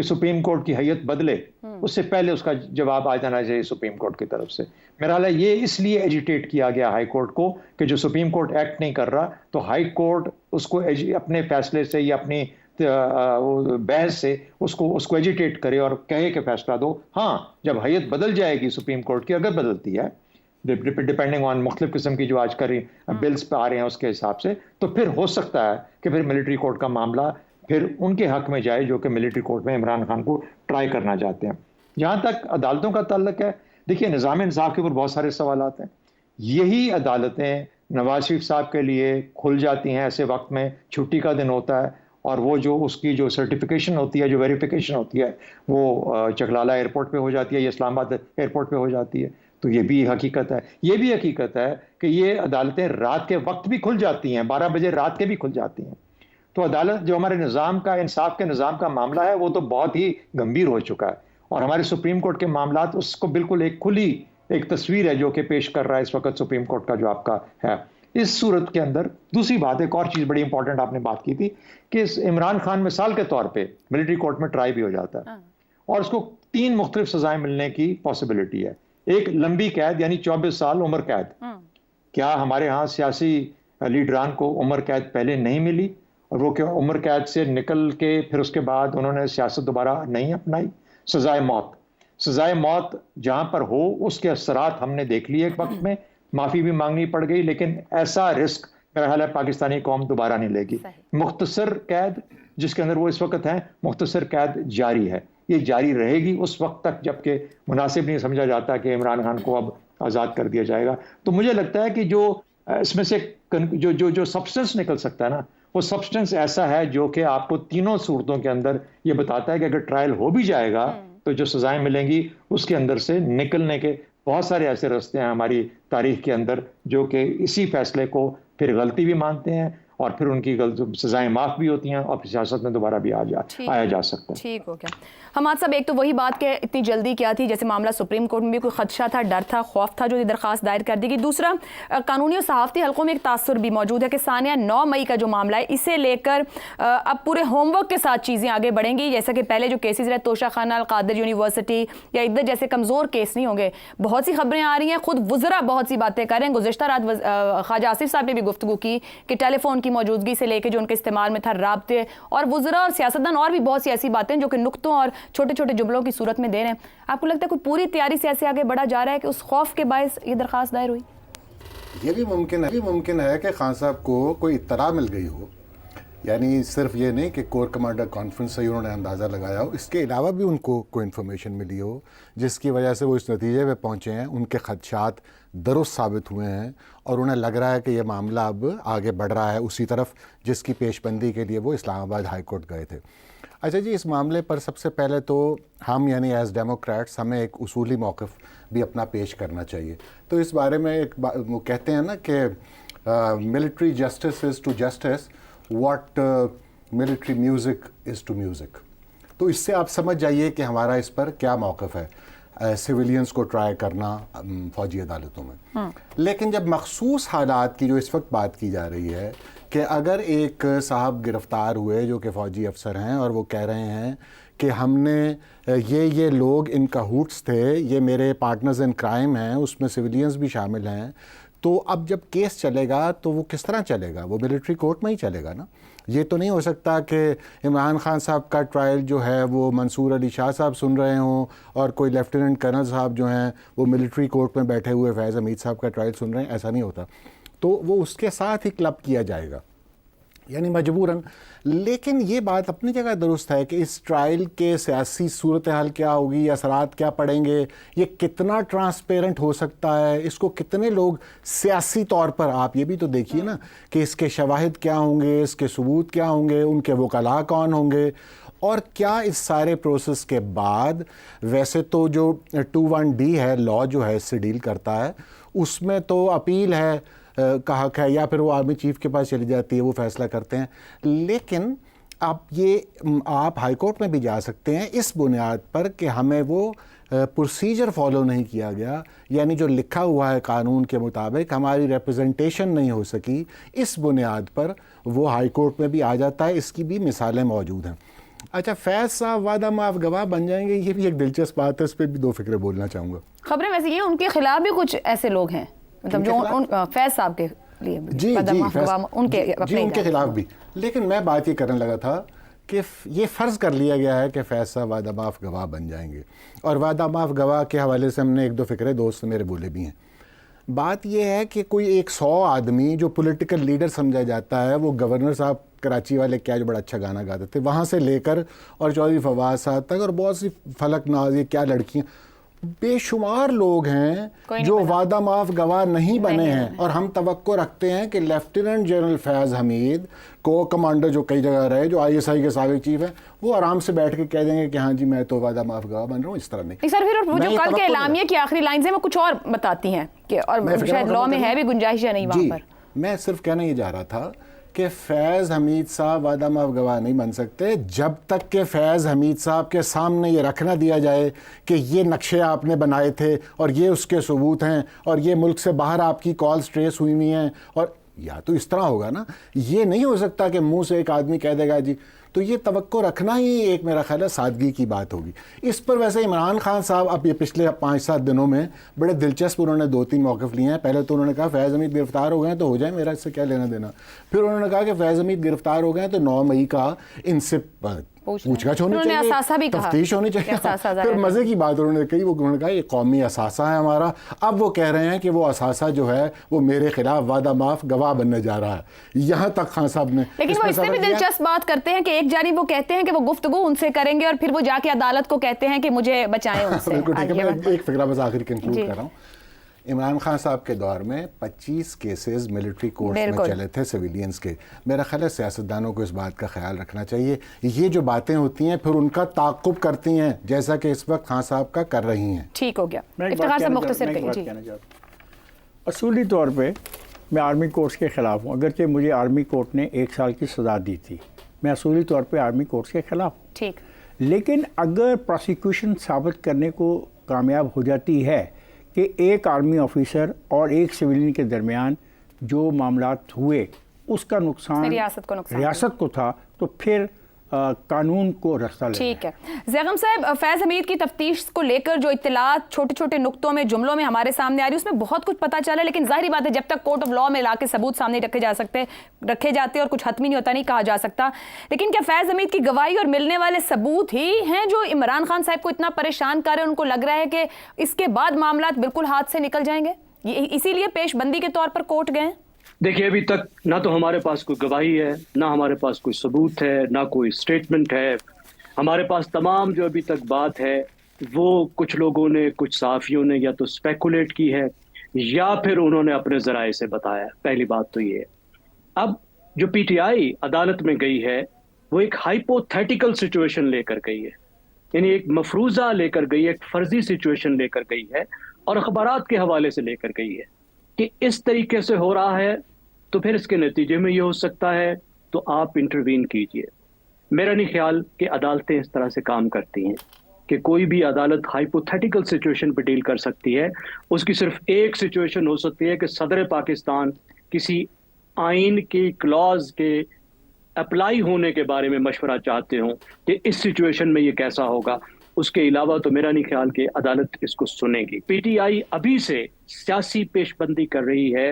کہ supreme court کی حیت بدلے اس سے پہلے اس کا جواب آ جانا چاہیے سپریم کورٹ کی طرف سے. میرا خیال ہے یہ اس لیے ایجیٹیٹ کیا گیا ہائی کورٹ کو کہ جو سپریم کورٹ ایکٹ نہیں کر رہا تو ہائی کورٹ اس کو اپنے فیصلے سے یا اپنی بحث سے اس کو ایجیٹیٹ کرے اور کہے کہ فیصلہ دو. ہاں جب حیت بدل جائے گی سپریم کورٹ کی, اگر بدلتی ہے ڈپینڈنگ آن مختلف قسم کی جو آج کل بلز پہ آ رہے ہیں اس کے حساب سے, تو پھر ہو سکتا ہے کہ پھر ملٹری کورٹ کا معاملہ پھر ان کے حق میں جائے جو کہ ملٹری کورٹ میں عمران خان کو ٹرائی کرنا چاہتے ہیں. جہاں تک عدالتوں کا تعلق ہے, دیکھیے نظام انصاف کے اوپر بہت سارے سوالات ہیں. یہی عدالتیں نواز شریف صاحب کے لیے کھل جاتی ہیں ایسے وقت میں, چھٹی کا دن ہوتا ہے اور وہ جو اس کی جو سرٹیفکیشن ہوتی ہے, جو ویریفیکیشن ہوتی ہے, وہ چکلالہ ایئرپورٹ پہ ہو جاتی ہے یا اسلام آباد ایئرپورٹ پہ ہو جاتی ہے. تو یہ بھی حقیقت ہے. یہ بھی حقیقت ہے کہ یہ عدالتیں رات کے وقت بھی کھل جاتی ہیں, 12 بجے رات کے بھی کھل جاتی ہیں. تو عدالت جو ہمارے نظام کا, انصاف کے نظام کا معاملہ ہے, وہ تو بہت ہی گمبھیر ہو چکا ہے. اور ہمارے سپریم کورٹ کے معاملات اس کو بالکل ایک کھلی ایک تصویر ہے جو کہ پیش کر رہا ہے اس وقت سپریم کورٹ کا جو آپ کا ہے. اس صورت کے اندر دوسری بات, ایک اور چیز بڑی امپورٹنٹ آپ نے بات کی تھی کہ عمران خان مثال کے طور پہ ملٹری کورٹ میں ٹرائی بھی ہو جاتا ہے اور اس کو 3 مختلف سزائیں ملنے کی پاسبلٹی ہے. ایک لمبی قید یعنی 24 سال عمر قید. کیا ہمارے ہاں سیاسی لیڈران کو عمر قید پہلے نہیں ملی اور وہ کہ عمر قید سے نکل کے پھر اس کے بعد انہوں نے سیاست دوبارہ نہیں اپنائی؟ سزائے موت. سزائے موت جہاں پر ہو اس کے اثرات ہم نے دیکھ لیے ایک وقت میں, معافی بھی مانگنی پڑ گئی, لیکن ایسا رسک میرا خیال ہے پاکستانی قوم دوبارہ نہیں لے گی. مختصر قید جس کے اندر وہ اس وقت ہیں, مختصر قید جاری ہے, یہ جاری رہے گی اس وقت تک جب کہ مناسب نہیں سمجھا جاتا کہ عمران خان کو اب آزاد کر دیا جائے گا. تو مجھے لگتا ہے کہ جو اس میں سے جو سبسٹنس نکل سکتا ہے نا, وہ سبسٹنس ایسا ہے جو کہ آپ کو تینوں صورتوں کے اندر یہ بتاتا ہے کہ اگر ٹرائل ہو بھی جائے گا تو جو سزائیں ملیں گی اس کے اندر سے نکلنے کے بہت سارے ایسے راستے ہیں ہماری تاریخ کے اندر جو کہ اسی فیصلے کو پھر غلطی بھی مانتے ہیں اور پھر ان کی سزائیں معاف بھی ہوتی ہیں اور پھر سیاست میں دوبارہ بھی آیا جا سکتا ہے. ٹھیک ہو گیا. حماد صاحب, ایک تو وہی بات کہ اتنی جلدی کیا تھی, جیسے معاملہ سپریم کورٹ میں بھی کوئی خدشہ تھا, ڈر تھا, خوف تھا جو یہ درخواست دائر کر دی گئی. دوسرا, قانونی اور صحافتی حلقوں میں ایک تاثر بھی موجود ہے کہ ثانیہ 9 مئی کا جو معاملہ ہے اسے لے کر اب پورے ہوم ورک کے ساتھ چیزیں آگے بڑھیں گی. جیسا کہ پہلے جو کیسز رہے توشہ خانہ القادر یونیورسٹی یا ادھر جیسے کمزور کیس نہیں ہوں گے. بہت سی خبریں آ رہی ہیں, خود وزراء بہت سی باتیں کر رہے ہیں. گزشتہ رات خواجہ آصف صاحب نے بھی گفتگو کی کہ ٹیلی فون کی موجودگی سے لے کے جو ان کے استعمال میں تھا رابطے, اور وزراء اور سیاستدان اور بھی بہت سی ایسی باتیں جو کہ نقطوں اور چھوٹے چھوٹے جملوں کی صورت میں دے رہے ہیں. آپ کو لگتا ہے کوئی پوری تیاری سے ایسے آگے بڑھا جا رہا ہے کہ اس خوف کے باعث یہ درخواست دائر ہوئی؟ یہ بھی ممکن ہے کہ خان صاحب کو کوئی اطلاع مل گئی ہو, یعنی صرف یہ نہیں کہ کور کمانڈر کانفرنس سے انہوں نے اندازہ لگایا ہو, اس کے علاوہ بھی ان کو کوئی انفارمیشن ملی ہو جس کی وجہ سے وہ اس نتیجے پہ پہنچے ہیں, ان کے خدشات درست ثابت ہوئے ہیں اور انہیں لگ رہا ہے کہ یہ معاملہ اب آگے بڑھ رہا ہے اسی طرف جس کی پیش بندی کے لیے وہ اسلام آباد ہائی کورٹ گئے تھے. اچھا جی, اس معاملے پر سب سے پہلے تو ہم یعنی ایز ڈیموکریٹس ہمیں ایک اصولی موقف بھی اپنا پیش کرنا چاہیے. تو اس بارے میں ایک وہ کہتے ہیں نا کہ military justice is to justice what military music is to music. تو اس سے آپ سمجھ جائیے کہ ہمارا اس پر کیا موقف ہے سویلینز کو ٹرائی کرنا فوجی عدالتوں میں. لیکن جب مخصوص حالات کی جو اس وقت بات کی جا رہی ہے کہ اگر ایک صاحب گرفتار ہوئے جو کہ فوجی افسر ہیں اور وہ کہہ رہے ہیں کہ ہم نے یہ لوگ ان کہوٹس تھے, یہ میرے پارٹنرز ان کرائم ہیں, اس میں سویلینز بھی شامل ہیں, تو اب جب کیس چلے گا تو وہ کس طرح چلے گا؟ وہ ملٹری کورٹ میں ہی چلے گا نا. یہ تو نہیں ہو سکتا کہ عمران خان صاحب کا ٹرائل جو ہے وہ منصور علی شاہ صاحب سن رہے ہوں اور کوئی لیفٹیننٹ کرنل صاحب جو ہیں وہ ملٹری کورٹ میں بیٹھے ہوئے فیض حمید صاحب کا ٹرائل سن رہے ہیں. ایسا نہیں ہوتا. تو وہ اس کے ساتھ ہی کلب کیا جائے گا یعنی مجبوراً. لیکن یہ بات اپنی جگہ درست ہے کہ اس ٹرائل کے سیاسی صورتحال کیا ہوگی, اثرات کیا پڑیں گے, یہ کتنا ٹرانسپیرنٹ ہو سکتا ہے, اس کو کتنے لوگ سیاسی طور پر, آپ یہ بھی تو دیکھیے نا کہ اس کے شواہد کیا ہوں گے, اس کے ثبوت کیا ہوں گے, ان کے وکلاء کون ہوں گے, اور کیا اس سارے پروسیس کے بعد ویسے تو جو 21D ہے لاء جو ہے اس سے ڈیل کرتا ہے, اس میں تو اپیل ہے کا حق ہے یا پھر وہ آرمی چیف کے پاس چلی جاتی ہے, وہ فیصلہ کرتے ہیں. لیکن آپ ہائی کورٹ میں بھی جا سکتے ہیں اس بنیاد پر کہ ہمیں وہ پروسیجر فالو نہیں کیا گیا, یعنی جو لکھا ہوا ہے قانون کے مطابق ہماری ریپرزنٹیشن نہیں ہو سکی, اس بنیاد پر وہ ہائی کورٹ میں بھی آ جاتا ہے. اس کی بھی مثالیں موجود ہیں. اچھا فیض صاحب وعدہ معاف گواہ بن جائیں گے، یہ بھی ایک دلچسپ بات ہے، اس پہ بھی دو فکریں بولنا چاہوں گا. خبریں ویسے یہ ان کے خلاف بھی کچھ ایسے لوگ ہیں مطلب جو فیض صاحب کے لیے جی ان کے خلاف بھی. لیکن میں بات یہ کرنے لگا تھا کہ یہ فرض کر لیا گیا ہے کہ فیض صاحب وعدہ معاف گواہ بن جائیں گے، اور وعدہ معاف گواہ کے حوالے سے ہم نے ایک دو فکرے دوست میرے بولے بھی ہیں. بات یہ ہے کہ کوئی ایک 100 آدمی جو پولیٹیکل لیڈر سمجھا جاتا ہے، وہ گورنر صاحب کراچی والے کیا جو بڑا اچھا گانا گاتے تھے، وہاں سے لے کر اور چودھری فواد صاحب تک اور بہت سی فلک ناز، یہ کیا لڑکیاں، بے شمار لوگ ہیں جو وعدہ معاف گواہ نہیں بنے ہیں. اور ہم توقع رکھتے ہیں کہ لیفٹیننٹ جنرل فیض حمید کو کمانڈر جو کئی جگہ رہے، جو ISI کے سابق چیف ہیں، وہ آرام سے بیٹھ کے کہہ دیں گے کہ ہاں جی میں تو وعدہ معاف گواہ بن رہا ہوں. اس طرح نہیں سر. پھر وہ جو کل کے اعلامیے کی آخری لائنز ہیں وہ کچھ اور بتاتی ہیں کہ اور شاید لاء میں ہے بھی گنجائش یا نہیں وہاں پر. میں صرف کہنا یہ جا رہا تھا کہ فیض حمید صاحب وعدہ معاف گواہ نہیں بن سکتے جب تک کہ فیض حمید صاحب کے سامنے یہ رکھ نہ دیا جائے کہ یہ نقشے آپ نے بنائے تھے اور یہ اس کے ثبوت ہیں اور یہ ملک سے باہر آپ کی کالز ٹریس ہوئی ہوئی ہیں. اور یا تو اس طرح ہوگا نا، یہ نہیں ہو سکتا کہ منہ سے ایک آدمی کہہ دے گا جی. تو یہ توقع رکھنا ہی ایک میرا خیال ہے سادگی کی بات ہوگی. اس پر ویسے عمران خان صاحب اب یہ پچھلے 5-7 دنوں میں بڑے دلچسپ انہوں نے 2-3 موقف لیے ہیں. پہلے تو انہوں نے کہا فیض حمید گرفتار ہو گئے ہیں تو ہو جائیں، میرا اس سے کیا لینا دینا. پھر انہوں نے کہا کہ فیض حمید گرفتار ہو گئے ہیں تو 9 مئی کا ان سے پوچھ گچھ ہونی چاہیے، تفتیش ہونی چاہیے. پھر مزے کی بات انہوں نے کہی، انہوں نے کہا یہ قومی اثاثہ ہے ہمارا. اب وہ کہہ رہے ہیں کہ وہ اثاثہ جو ہے وہ میرے خلاف وعدہ معاف گواہ بننے جا رہا ہے. یہاں تک خان صاحب نے، لیکن وہ اس سے بھی دلچسپ بات کرتے ہیں کہ ایک جانب وہ کہتے ہیں کہ وہ گفتگو ان سے کریں گے اور پھر وہ جا کے عدالت کو کہتے ہیں کہ مجھے بچائیں ان سے. بالکل ٹھیک ہے. میں ایک فکرہ بس آخری کنکلوڈ کر رہا ہوں. عمران خان صاحب کے دور میں 25 کیسز ملٹری کورٹس میں چلے تھے سویلینز کے. میرا خیال ہے سیاستدانوں کو اس بات کا خیال رکھنا چاہیے. یہ جو باتیں ہوتی ہیں پھر ان کا تعاقب کرتی ہیں جیسا کہ اس وقت خان صاحب کا کر رہی ہیں. ٹھیک ہو گیا. افتخار صاحب مختصر کہیے. اصولی طور پہ میں آرمی کورٹس کے خلاف ہوں، اگرچہ مجھے آرمی کورٹ نے 1 سال کی سزا دی تھی. میں اصولی طور پہ آرمی کورٹس کے خلاف ہوں. ٹھیک. لیکن اگر پروسیکیوشن ثابت کرنے کو کامیاب ہو جاتی ہے کہ ایک آرمی آفیسر اور ایک سویلین کے درمیان جو معاملات ہوئے اس کا نقصان ریاست کو تھا، تو پھر قانون کو رستہ لے. ٹھیک ہے. زیغم صاحب، فیض حمید کی تفتیش کو لے کر جو اطلاعات چھوٹے چھوٹے نقطوں میں، جملوں میں ہمارے سامنے آ رہی ہے، اس میں بہت کچھ پتہ چلا، لیکن ظاہری بات ہے جب تک کورٹ آف لاء میں لا کے ثبوت سامنے رکھے جاتے اور کچھ حتمی نہیں ہوتا، نہیں کہا جا سکتا. لیکن کیا فیض حمید کی گواہی اور ملنے والے ثبوت ہی ہیں جو عمران خان صاحب کو اتنا پریشان کر رہے ہیں؟ ان کو لگ رہا ہے کہ اس کے بعد معاملات بالکل ہاتھ سے نکل جائیں گے، اسی لیے پیش بندی کے طور پر کورٹ گئے؟ دیکھیے ابھی تک نہ تو ہمارے پاس کوئی گواہی ہے، نہ ہمارے پاس کوئی ثبوت ہے، نہ کوئی سٹیٹمنٹ ہے. ہمارے پاس تمام جو ابھی تک بات ہے وہ کچھ لوگوں نے، کچھ صحافیوں نے یا تو اسپیکولیٹ کی ہے یا پھر انہوں نے اپنے ذرائع سے بتایا. پہلی بات تو یہ ہے. اب جو PTI عدالت میں گئی ہے وہ ایک ہائپوتھیٹیکل سچویشن لے کر گئی ہے، یعنی ایک مفروضہ لے کر گئی ہے، ایک فرضی سچویشن لے کر گئی ہے اور اخبارات کے حوالے سے لے کر گئی ہے کہ اس طریقے سے ہو رہا ہے تو پھر اس کے نتیجے میں یہ ہو سکتا ہے، تو آپ انٹروین کیجئے. میرا نہیں خیال کہ عدالتیں اس طرح سے کام کرتی ہیں کہ کوئی بھی عدالت ہائپوتھیٹیکل سچویشن پہ ڈیل کر سکتی ہے. اس کی صرف ایک سچویشن ہو سکتی ہے کہ صدر پاکستان کسی آئین کی کلاز کے اپلائی ہونے کے بارے میں مشورہ چاہتے ہوں کہ اس سچویشن میں یہ کیسا ہوگا. اس کے علاوہ تو میرا نہیں خیال کہ عدالت اس کو سنے گی. PTI ابھی سے سیاسی پیش بندی کر رہی ہے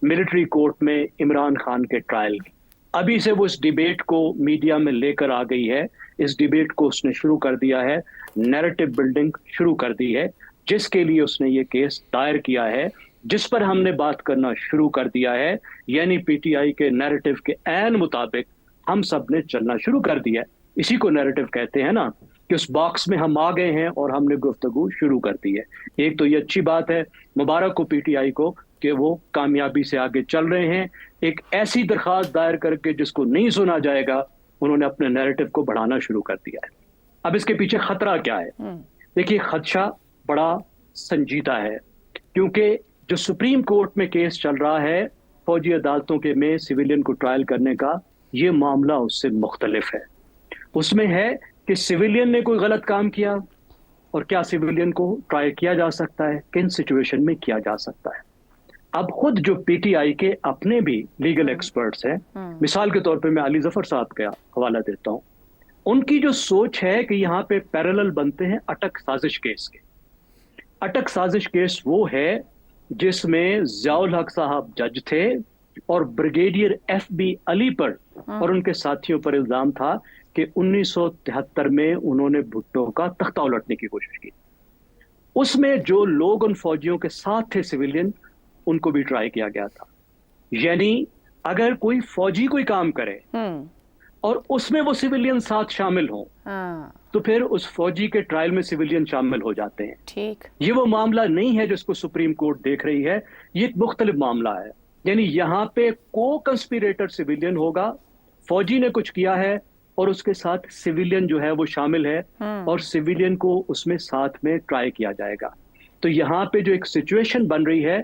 ملٹری کورٹ میں عمران خان کے ٹرائل کی. ابھی سے وہ اس ڈیبیٹ کو میڈیا میں لے کر آ گئی ہے. اس ڈیبیٹ کو اس نے شروع کر دیا ہے، نیریٹو بلڈنگ شروع کر دی ہے، جس کے لیے اس نے یہ کیس دائر کیا ہے، جس پر ہم نے بات کرنا شروع کر دیا ہے. یعنی PTI کے نیریٹو کے عین مطابق ہم سب نے چلنا شروع کر دیا ہے. اسی کو نیریٹو کہتے ہیں نا، کہ اس باکس میں ہم آ گئے ہیں اور ہم نے گفتگو شروع کر دی ہے. ایک تو یہ اچھی بات ہے، مبارک ہو PTI کو کہ وہ کامیابی سے آگے چل رہے ہیں. ایک ایسی درخواست دائر کر کے جس کو نہیں سنا جائے گا، انہوں نے اپنے نیریٹو کو بڑھانا شروع کر دیا ہے. اب اس کے پیچھے خطرہ کیا ہے؟ دیکھیے خدشہ بڑا سنجیدہ ہے، کیونکہ جو سپریم کورٹ میں کیس چل رہا ہے فوجی عدالتوں کے میں سویلین کو ٹرائل کرنے کا، یہ معاملہ اس سے مختلف ہے. اس میں ہے کہ سویلین نے کوئی غلط کام کیا اور کیا سویلین کو ٹرائی کیا جا سکتا ہے، کن سچویشن میں کیا جا سکتا ہے. اب خود جو PTI کے اپنے بھی لیگل ایکسپرٹس ہیں، مثال کے طور پہ میں علی ظفر صاحب کا حوالہ دیتا ہوں. ان کی جو سوچ ہے کہ یہاں پہ پیرالل بنتے ہیں اٹک سازش کیس کے. اٹک سازش کیس وہ ہے جس میں ضیاء الحق صاحب جج تھے اور بریگیڈیئر ایف بی علی پر اور ان کے ساتھیوں پر الزام تھا کہ 1973 میں انہوں نے بھٹو کا تختہ الٹنے کی کوشش کی. اس میں جو لوگ ان فوجیوں کے ساتھ تھے سویلین, ان کو بھی ٹرائی کیا گیا تھا. یعنی اگر کوئی فوجی کوئی کام کرے اور اس میں وہ سویلین ساتھ شامل ہوں تو پھر اس فوجی کے ٹرائل میں سویلین شامل ہو جاتے ہیں. ٹھیک, یہ وہ معاملہ نہیں ہے جس کو سپریم کورٹ دیکھ رہی ہے, یہ ایک مختلف معاملہ ہے. یعنی یہاں پہ کو کنسپیریٹر سویلین ہوگا, فوجی نے کچھ کیا ہے اور اس کے ساتھ سویلین جو ہے وہ شامل ہے اور سویلین کو اس میں ساتھ میں ٹرائی کیا جائے گا. تو یہاں پہ جو ایک سچویشن بن رہی ہے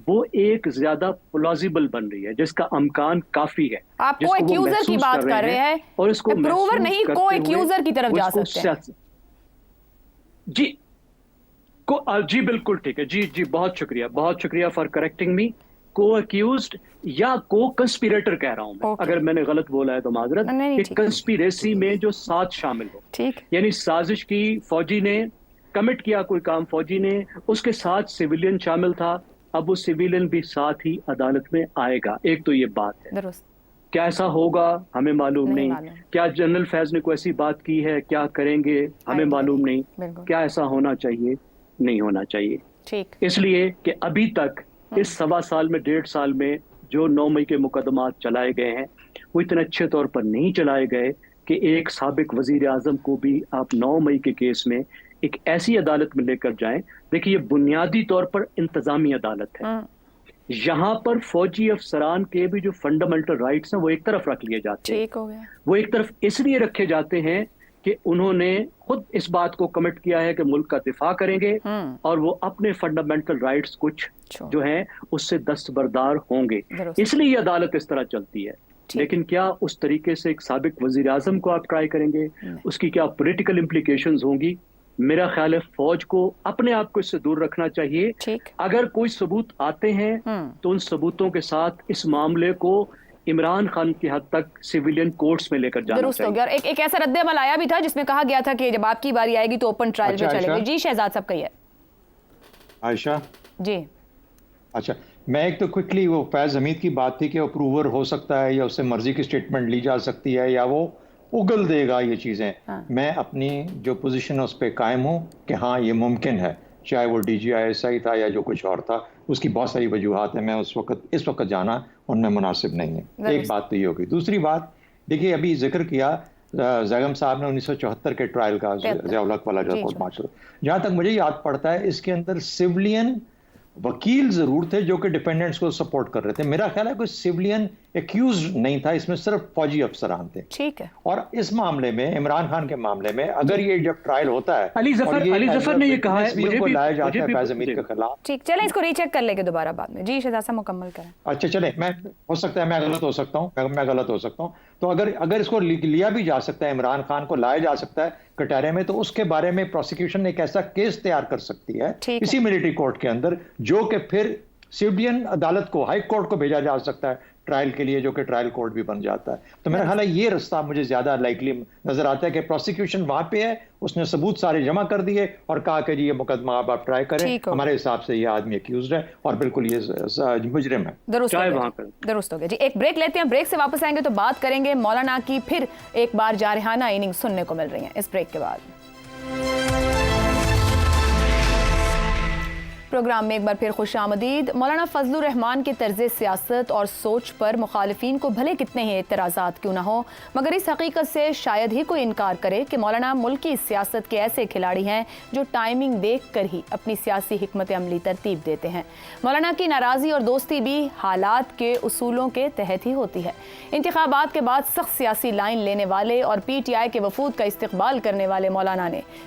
وہ ایک زیادہ پلازیبل بن رہی ہے جس کا امکان کافی ہے. آپ کو ایکیوزر کی بات کر رہے ہیں اور اس کو پروور نہیں, کو ایکیوزر کی طرف جا سکتے ہیں. جی بالکل ٹھیک ہے. جی بہت شکریہ فار کریکٹنگ می. کو ایکیوزڈ یا کو کنسپیریٹر کہہ رہا ہوں میں, اگر میں نے غلط بولا ہے تو معذرت. کہ کنسپیریسی میں جو ساتھ شامل ہو, یعنی سازش کی فوجی نے کمٹ کیا کوئی کام, فوجی نے اس کے ساتھ سویلین شامل تھا, اب وہ سویلین بھی ساتھ ہی عدالت میں آئے گا. ایک تو یہ بات ہے. کیا ایسا ہوگا ہمیں معلوم نہیں. کیا جنرل فیض نے کوئی ایسی بات کی ہے, کیا کریں گے ہمیں معلوم نہیں. کیا ایسا ہونا چاہیے, نہیں ہونا چاہیے. اس لیے کہ ابھی تک اس 1.25 سال میں 1.5 سال میں جو 9 مئی کے مقدمات چلائے گئے ہیں وہ اتنے اچھے طور پر نہیں چلائے گئے کہ ایک سابق وزیر اعظم کو بھی آپ 9 مئی کے کیس میں ایک ایسی عدالت میں لے کر جائیں. دیکھیے یہ بنیادی طور پر انتظامی عدالت ہے. یہاں پر فوجی افسران کے بھی جو فنڈامنٹل رائٹس ہیں وہ ایک طرف رکھ لیے جاتے ہیں. وہ ایک طرف اس لیے رکھے جاتے ہیں کہ انہوں نے خود اس بات کو کمٹ کیا ہے کہ ملک کا دفاع کریں گے اور وہ اپنے فنڈامنٹل رائٹس کچھ جو ہیں اس سے دستبردار ہوں گے. اس لیے یہ عدالت اس طرح چلتی ہے. لیکن کیا اس طریقے سے ایک سابق وزیر اعظم کو آپ ٹرائی کریں گے, اس کی کیا پولیٹیکل امپلیکیشنز ہوں گی؟ میرا خیال ہے فوج کو اپنے آپ کو اس سے دور رکھنا چاہیے. اگر کوئی ثبوت آتے ہیں تو ان ثبوتوں کے ساتھ اس معاملے کو عمران خان کی حد تک سویلین کورٹس میں لے کر جانا درست ہو گیا. اور ایک ایسا رد عمل آیا بھی تھا جس میں کہا گیا تھا کہ جب آپ کی باری آئے گی تو اوپن ٹرائل میں چلے گا. جی شہزاد صاحب کہیے. عائشہ جی اچھا, میں ایک تو کوئکلی وہ فیض حمید کی بات تھی کہ اپروور ہو سکتا ہے یا اس سے مرضی کی سٹیٹمنٹ لی جا سکتی ہے یا وہ اگل دے گا یہ چیزیں. میں اپنی جو پوزیشن ہے اس پہ قائم ہوں کہ ہاں یہ ممکن ہے, چاہے وہ D G I S I تھا یا جو کچھ اور تھا. اس کی بہت ساری وجوہات ہیں, میں اس وقت جانا ان میں مناسب نہیں ہے. ایک بات تو یہ ہوگی. دوسری بات دیکھیے, ابھی ذکر کیا زیغم صاحب نے 1974 کے ٹرائل کا, ضیاء الحق والا جو کورٹ مارشل, جہاں تک مجھے یاد پڑتا ہے اس کے اندر سویلین وکیل ضرور تھے جو کہ ڈیپینڈنٹس کو سپورٹ کر رہے تھے. میرا خیال ہے کوئی سویلین ایکیوز نہیں تھا, اس میں صرف فوجی افسران تھے. ٹھیک ہے. اور اس معاملے میں عمران خان کے معاملے میں اگر یہ جب ٹرائل ہوتا ہے, علی ظفر نے یہ کہا ہے مجھے بھی لایا جاتا ہے فیض حمید کے خلاف. ٹھیک, چلیں اس کو ری چیک کر لیں گے دوبارہ بعد میں. جی شہزاد صاحب مکمل کریں. اچھا چلیں, میں ہو سکتا ہے میں غلط ہو سکتا ہوں, تو اگر اس کو لیا بھی جا سکتا ہے, عمران خان کو لایا جا سکتا ہے کٹہرے میں, تو اس کے بارے میں پروسیکیوشن ایک ایسا کیس تیار کر سکتی ہے اسی ملٹری کورٹ کے اندر, جو کہ پھر سویلین عدالت کو, ہائی کورٹ کو بھیجا جا سکتا ہے ٹرائل کے لیے, جو کہ ٹرائل کورٹ بھی بن جاتا ہے. تو میرا خیال ہے یہ رستہ مجھے زیادہ لائکلی نظر آتا ہے کہ پروسیکیوشن وہاں پہ ہے, اس نے ثبوت سارے جمع کر دیے اور کہا کہ جی یہ مقدمہ آپ ٹرائی کریں, ہمارے حساب سے یہ آدمی ایکیوزڈ ہے اور بالکل یہ مجرم ہے. درست ہو گیا. جی ایک بریک لیتے ہیں, بریک سے واپس آئیں گے تو بات کریں گے مولانا کی پھر ایک بار جارحانہ اننگ سننے کو مل رہی ہیں اس بریک کے بعد. پروگرام میں ایک بار پھر خوش آمدید. مولانا فضل الرحمان کے طرز سیاست اور سوچ پر مخالفین کو بھلے کتنے ہی اعتراضات کیوں نہ ہو, مگر اس حقیقت سے شاید ہی کوئی انکار کرے کہ مولانا ملک کی سیاست کے ایسے کھلاڑی ہیں جو ٹائمنگ دیکھ کر ہی اپنی سیاسی حکمت عملی ترتیب دیتے ہیں. مولانا کی ناراضی اور دوستی بھی حالات کے اصولوں کے تحت ہی ہوتی ہے. انتخابات کے بعد سخت سیاسی لائن لینے والے اور پی ٹی آئی کے وفود کا استقبال کرنے والے مولانا نے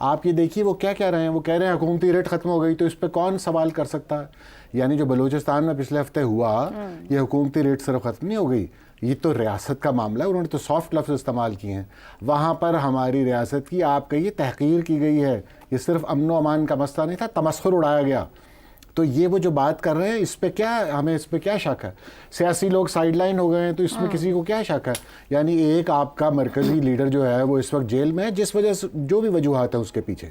آپ یہ دیکھیے وہ کیا کہہ رہے ہیں, وہ کہہ رہے ہیں حکومتی ریٹ ختم ہو گئی, تو اس پہ کون سوال کر سکتا ہے؟ یعنی جو بلوچستان میں پچھلے ہفتے ہوا, یہ حکومتی ریٹ صرف ختم نہیں ہو گئی, یہ تو ریاست کا معاملہ ہے, انہوں نے تو سافٹ لفظ استعمال کیے ہیں. وہاں پر ہماری ریاست کی آپ کہیے تحقیر کی گئی ہے, یہ صرف امن و امان کا مسئلہ نہیں تھا, تمسخر اڑایا گیا. تو یہ وہ جو بات کر رہے ہیں اس پہ کیا, ہمیں اس پہ کیا شک ہے؟ سیاسی لوگ سائیڈ لائن ہو گئے ہیں تو اس میں کسی کو کیا شک ہے؟ یعنی ایک آپ کا مرکزی لیڈر جو ہے وہ اس وقت جیل میں ہے, جس وجہ سے جو بھی وجوہات ہیں اس کے پیچھے.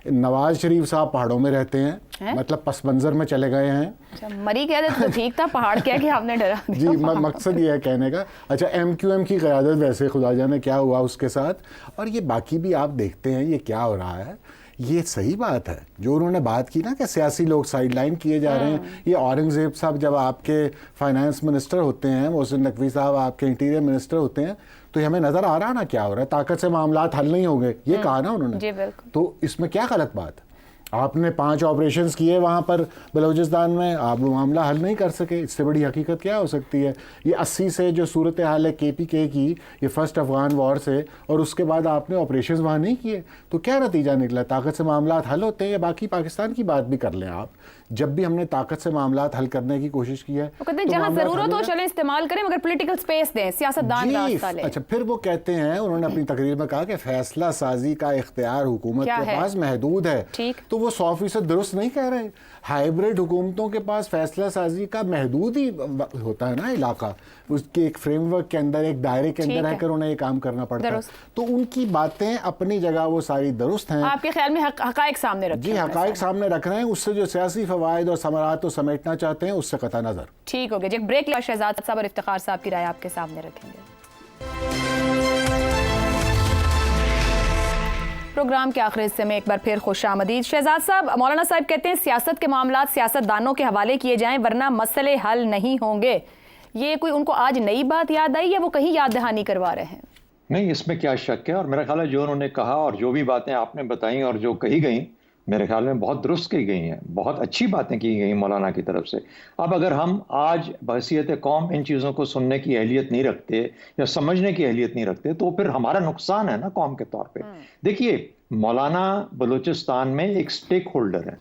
نواز شریف صاحب پہاڑوں میں رہتے ہیں, مطلب پس منظر میں چلے گئے ہیں. مری کہہ دیتے تو ٹھیک تھا, پہاڑ کہہ کے آپ نے ڈرا دیا. جی مقصد یہ ہے کہنے کا. اچھا ایم کیو ایم کی قیادت ویسے خدا جانے کیا ہوا اس کے ساتھ, اور یہ باقی بھی آپ دیکھتے ہیں یہ کیا ہو رہا ہے. یہ صحیح بات ہے جو انہوں نے بات کی نا کہ سیاسی لوگ سائیڈ لائن کیے جا رہے ہیں. یہ اورنگزیب صاحب جب آپ کے فائنانس منسٹر ہوتے ہیں, محسن نقوی صاحب آپ کے انٹیریئر منسٹر ہوتے ہیں, تو ہمیں نظر آ رہا نا کیا ہو رہا ہے, طاقت سے معاملات حل نہیں ہو گئے, یہ کہا نا انہوں نے. تو اس میں کیا غلط بات ہے؟ آپ نے 5 آپریشنز کیے وہاں پر بلوچستان میں, آپ وہ معاملہ حل نہیں کر سکے. اس سے بڑی حقیقت کیا ہو سکتی ہے؟ یہ 80 سے جو صورتحال ہے کے پی کے کی, یہ فرسٹ افغان وار سے, اور اس کے بعد آپ نے آپریشنز وہاں نہیں کیے, تو کیا نتیجہ نکلا؟ طاقت سے معاملات حل ہوتے ہیں. یا باقی پاکستان کی بات بھی کر لیں آپ, جب بھی ہم نے طاقت سے معاملات حل کرنے کی کوشش کی ہے, جہاں ضرورت ہو چلیں استعمال کریں, مگر پولیٹیکل سپیس دیں, سیاستدان راستہ لیں. اچھا پھر وہ کہتے ہیں, انہوں نے اپنی تقریر میں کہا کہ فیصلہ سازی کا اختیار حکومت کے پاس محدود ہے. تو وہ 100% درست نہیں کہہ رہے. ہائیبریڈ حکومتوں کے پاس فیصلہ سازی کا محدود ہی ہوتا ہے نا علاقہ, اس کے ایک فریم ورک کے اندر, ایک دائرے کے اندر رہ کر انہیں یہ کام کرنا پڑتا ہے. تو ان کی باتیں اپنی جگہ وہ ساری درست ہیں. آپ کے خیال میں حقائق سامنے رکھیں؟ جی حقائق سامنے رکھ رہے ہیں, اس سے جو سیاسی فوائد اور ثمرات کو سمیٹنا چاہتے ہیں اس سے قطع نظر. ٹھیک ہو گیا جی, بریک لیا. شہزاد صاحب اور افتخار صاحب کی رائے آپ کے سامنے رکھیں گے. پروگرام کے آخری حصے میں ایک بار پھر خوش آمدید. شہزاد صاحب, مولانا صاحب کہتے ہیں سیاست کے معاملات سیاست دانوں کے حوالے کیے جائیں ورنہ مسئلے حل نہیں ہوں گے. یہ کوئی ان کو آج نئی بات یاد آئی یا وہ کہیں یاد دہانی کروا رہے ہیں؟ نہیں, اس میں کیا شک ہے, اور میرا خیال ہے جو انہوں نے کہا اور جو بھی باتیں آپ نے بتائیں اور جو کہی گئیں میرے خیال میں بہت درست کی گئی ہیں, بہت اچھی باتیں کی گئی مولانا کی طرف سے. اب اگر ہم آج بحیثیت قوم ان چیزوں کو سننے کی اہلیت نہیں رکھتے یا سمجھنے کی اہلیت نہیں رکھتے تو پھر ہمارا نقصان ہے نا قوم کے طور پہ. دیکھیے مولانا بلوچستان میں ایک سٹیک ہولڈر ہے.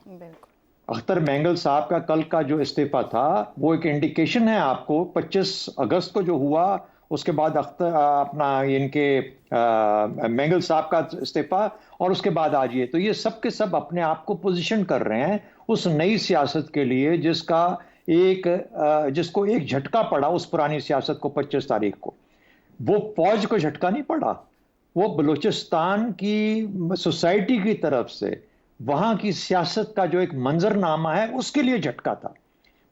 اختر مینگل صاحب کا کل کا جو استعفیٰ تھا وہ ایک انڈیکیشن ہے آپ کو. 25 اگست کو جو ہوا اس کے بعد اپنا ان کے مینگل صاحب کا استعفیٰ اور اس کے بعد آج یہ, تو یہ سب کے سب اپنے آپ کو پوزیشن کر رہے ہیں اس نئی سیاست کے لیے جس کو ایک جھٹکا پڑا اس پرانی سیاست کو 25 تاریخ کو. وہ فوج کو جھٹکا نہیں پڑا, وہ بلوچستان کی سوسائٹی کی طرف سے وہاں کی سیاست کا جو ایک منظر نامہ ہے اس کے لیے جھٹکا تھا.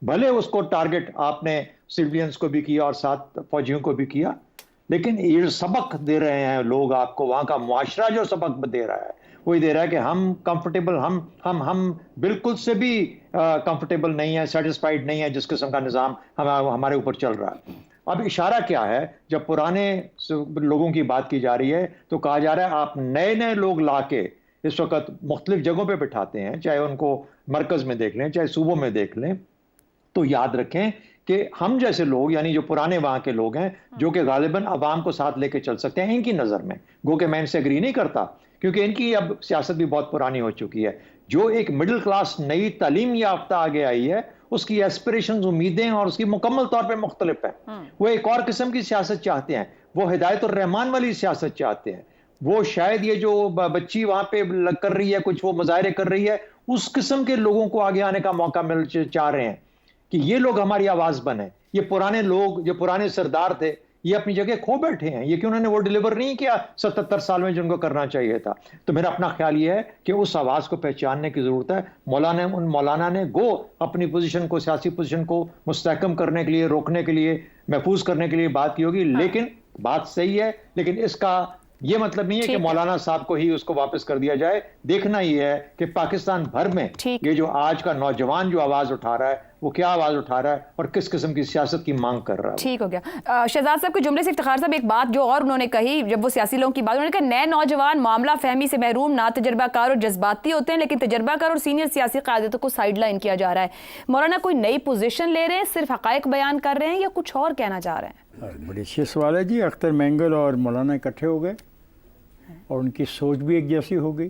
بھلے اس کو ٹارگٹ آپ نے سیولینز کو بھی کیا اور ساتھ فوجیوں کو بھی کیا, لیکن یہ سبق دے رہے ہیں لوگ آپ کو. وہاں کا معاشرہ جو سبق دے رہا ہے وہی دے رہا ہے کہ ہم کمفرٹیبل, ہم بالکل سے بھی کمفرٹیبل نہیں ہیں, سیٹسفائیڈ نہیں ہے جس قسم کا نظام ہمارے اوپر چل رہا ہے. اب اشارہ کیا ہے, جب پرانے لوگوں کی بات کی جا رہی ہے تو کہا جا رہا ہے آپ نئے لوگ لا کے اس وقت مختلف جگہوں پہ بٹھاتے ہیں, چاہے ان کو مرکز میں دیکھ لیں چاہے صوبوں میں دیکھ لیں. تو یاد رکھیں کہ ہم جیسے لوگ یعنی جو پرانے وہاں کے لوگ ہیں جو کہ غالباً عوام کو ساتھ لے کے چل سکتے ہیں, ان کی نظر میں گو کہ میں ان سے اگری نہیں کرتا کیونکہ ان کی اب سیاست بھی بہت پرانی ہو چکی ہے. جو ایک مڈل کلاس نئی تعلیم یافتہ آگے آئی ہے اس کی ایسپریشنز, امیدیں اور اس کی مکمل طور پہ مختلف ہیں. وہ ایک اور قسم کی سیاست چاہتے ہیں, وہ ہدایت الرحمان والی سیاست چاہتے ہیں. وہ شاید یہ جو بچی وہاں پہ کر رہی ہے, کچھ وہ مظاہرے کر رہی ہے, اس قسم کے لوگوں کو آگے آنے کا موقع چاہ رہے ہیں کہ یہ لوگ ہماری آواز بنیں. یہ پرانے لوگ جو پرانے سردار تھے یہ اپنی جگہ کھو بیٹھے ہیں, یہ کہ انہوں نے وہ ڈیلیور نہیں کیا 77 سال میں جن کو کرنا چاہیے تھا. تو میرا اپنا خیال یہ ہے کہ اس آواز کو پہچاننے کی ضرورت ہے. مولانا نے گو اپنی پوزیشن کو, سیاسی پوزیشن کو مستحکم کرنے کے لیے, روکنے کے لیے, محفوظ کرنے کے لیے بات کی ہوگی, لیکن بات صحیح ہے. لیکن اس کا یہ مطلب نہیں ہے کہ مولانا صاحب کو ہی اس کو واپس کر دیا جائے. دیکھنا یہ ہے کہ پاکستان بھر میں یہ جو آج کا نوجوان جو آواز اٹھا رہا ہے وہ کیا آواز اٹھا رہا ہے اور کس قسم کی سیاست کی مانگ کر رہا ہے. ٹھیک ہو گیا. شہزاد صاحب کے جملے سے افتخار صاحب ایک بات جو اور انہوں نے کہی, جب وہ سیاسی لوگوں کی بات, انہوں نے کہا نئے نوجوان معاملہ فہمی سے محروم, نا تجربہ کار اور جذباتی ہوتے ہیں, لیکن تجربہ کار اور سینئر سیاسی قیادتوں کو سائیڈ لائن کیا جا رہا ہے. مولانا کوئی نئی پوزیشن لے رہے ہیں, صرف حقائق بیان کر رہے ہیں یا کچھ اور کہنا چاہ رہے ہیں؟ بڑی اچھی سوال ہے جی. اختر مینگل اور مولانا اکٹھے ہو گئے اور ان کی سوچ بھی ایک جیسی ہو گئی.